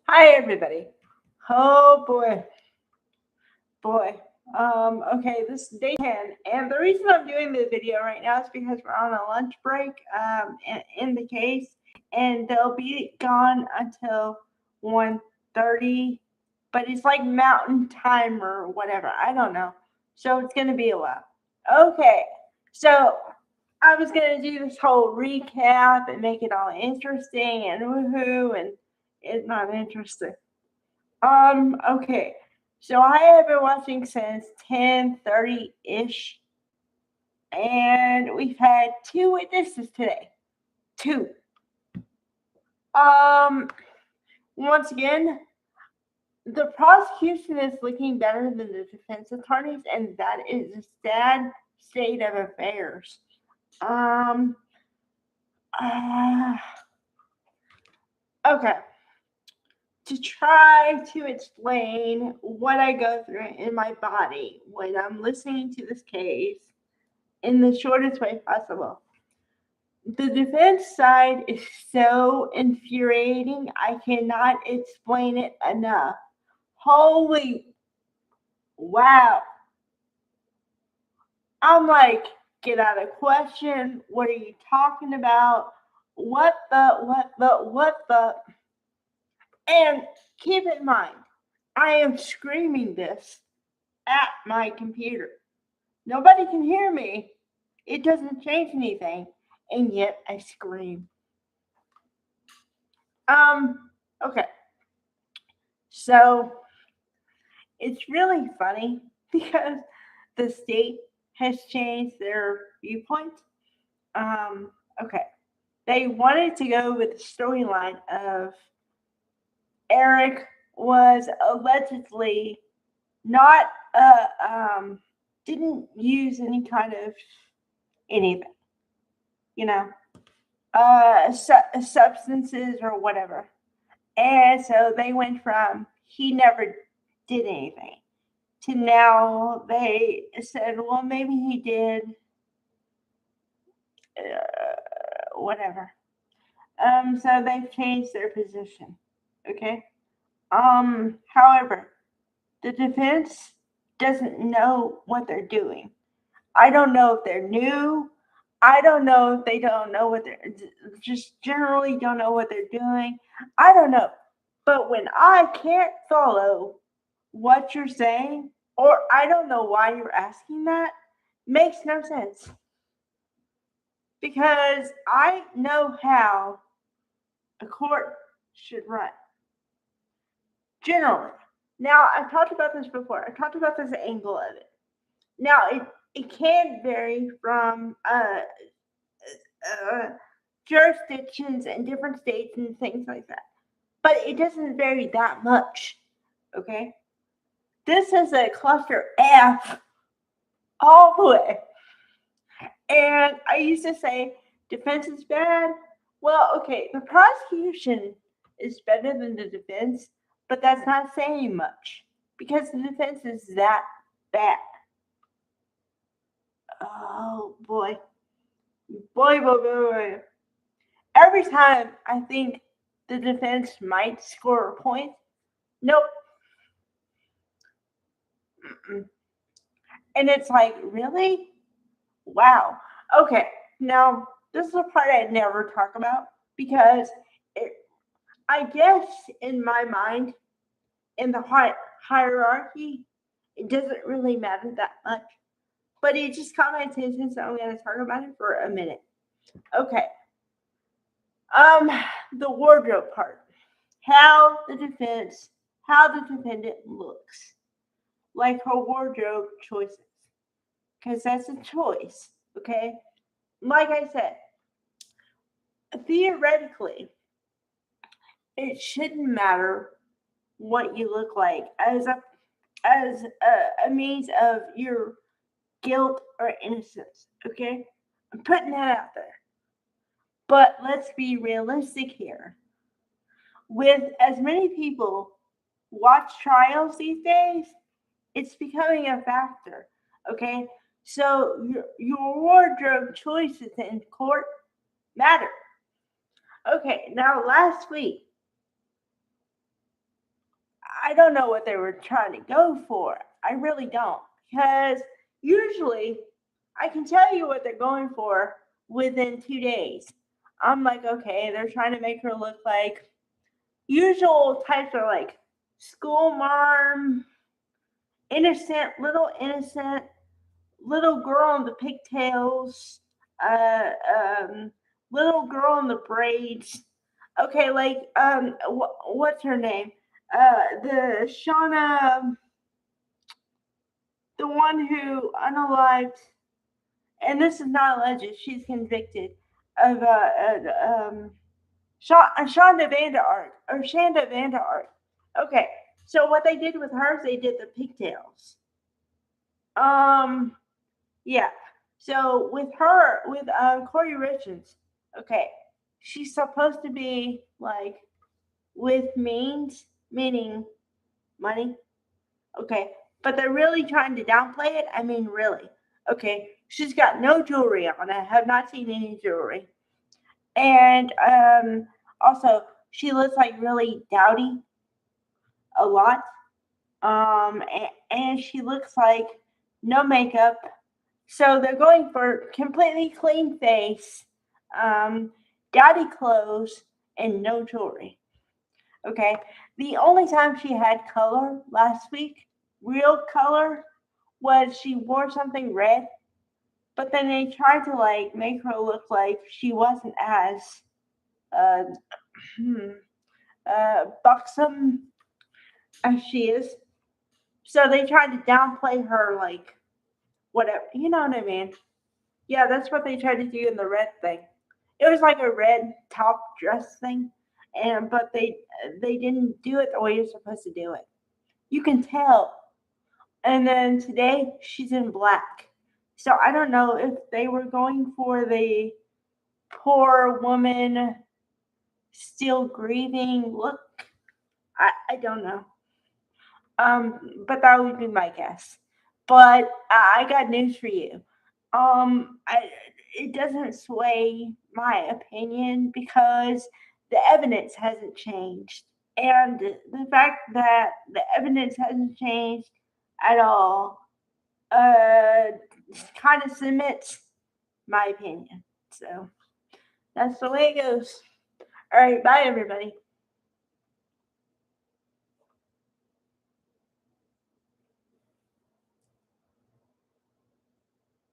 Hi, everybody. Oh boy. Okay, this is day 10, and the reason I'm doing the video right now is because we're on a lunch break, in the case, and they'll be gone until 1:30, but it's like mountain time or whatever. I don't know. So it's gonna be a while. Okay, so I was gonna do this whole recap and make it all interesting and woohoo, and it's not interesting. Okay. So I have been watching since 10:30 ish, and we've had two witnesses today. Two. Um, Once again, the prosecution is looking better than the defense attorneys, and that is a sad state of affairs. Um, uh, okay. To try to explain what I go through in my body when I'm listening to this case in the shortest way possible. The defense side is so infuriating, I cannot explain it enough. Holy wow. I'm like, get out of question. What are you talking about? What the? And keep in mind, I am screaming this at my computer. Nobody can hear me. It doesn't change anything, and yet I scream. Okay. So it's really funny because the state has changed their viewpoint. Okay. They wanted to go with the storyline of Eric was allegedly not didn't use any kind of anything, you know, substances or whatever. And so they went from he never did anything to now they said, well, maybe he did, whatever. So they've changed their position. Okay. However, the defense doesn't know what they're doing. I don't know if they're new. I don't know if they don't know what they're just generally don't know what they're doing. I don't know. But when I can't follow what you're saying, or I don't know why you're asking that, makes no sense. Because I know how a court should run. Generally. Now, I've talked about this before. I've talked about this angle of it. Now, it can vary from uh, jurisdictions and different states and things like that. But it doesn't vary that much. Okay? This is a cluster F all the way. And I used to say defense is bad. Well, okay, the prosecution is better than the defense, but that's not saying much because the defense is that bad. Oh boy. Boy. Every time I think the defense might score a point, nope. Mm-mm. And it's like, really? Wow. Okay, now this is a part I never talk about because it, I guess in my mind, in the hierarchy, it doesn't really matter that much. But it just caught my attention, so I'm going to talk about it for a minute. Okay. Um, the wardrobe part. How the defendant looks, like her wardrobe choices, because that's a choice. Okay. Like I said, theoretically, it shouldn't matter what you look like as a means of your guilt or innocence. Okay, I'm putting that out there. But let's be realistic here. With as many people watch trials these days, it's becoming a factor. Okay, so your wardrobe choices in court matter. Okay, now last week I don't know what they were trying to go for. I really don't. Because usually I can tell you what they're going for within 2 days. I'm like, okay, they're trying to make her look like usual types are like school marm, innocent little girl in the pigtails, uh, um, little girl in the braids. Okay, like what's her name? The Shauna, the one who unalived, and this is not alleged. She's convicted of Shonda Vander Ark or Shanda Vander Ark. Okay, so what they did with hers, they did the pigtails. Um, yeah. So with her, with Kouri Richins, okay, she's supposed to be like with meaning money. Okay, but they're really trying to downplay it. I mean, really. Okay, she's got no jewelry on. I have not seen any jewelry, and also she looks like really dowdy a lot. And she looks like no makeup. So they're going for completely clean face, dowdy clothes, and no jewelry. Okay. The only time she had color last week, real color, was she wore something red, but then they tried to like make her look like she wasn't as uh, buxom as she is. So they tried to downplay her, like whatever, you know what I mean? Yeah, that's what they tried to do in the red thing. It was like a red top dress thing, and but they didn't do it the way you're supposed to do it. You can tell. And then today she's in black. So I don't know if they were going for the poor woman still grieving look. I don't know. But that would be my guess. But I got news for you. It doesn't sway my opinion because the evidence hasn't changed, and the fact that the evidence hasn't changed at all, uh, kind of cements my opinion. So that's the way it goes. All right, bye everybody.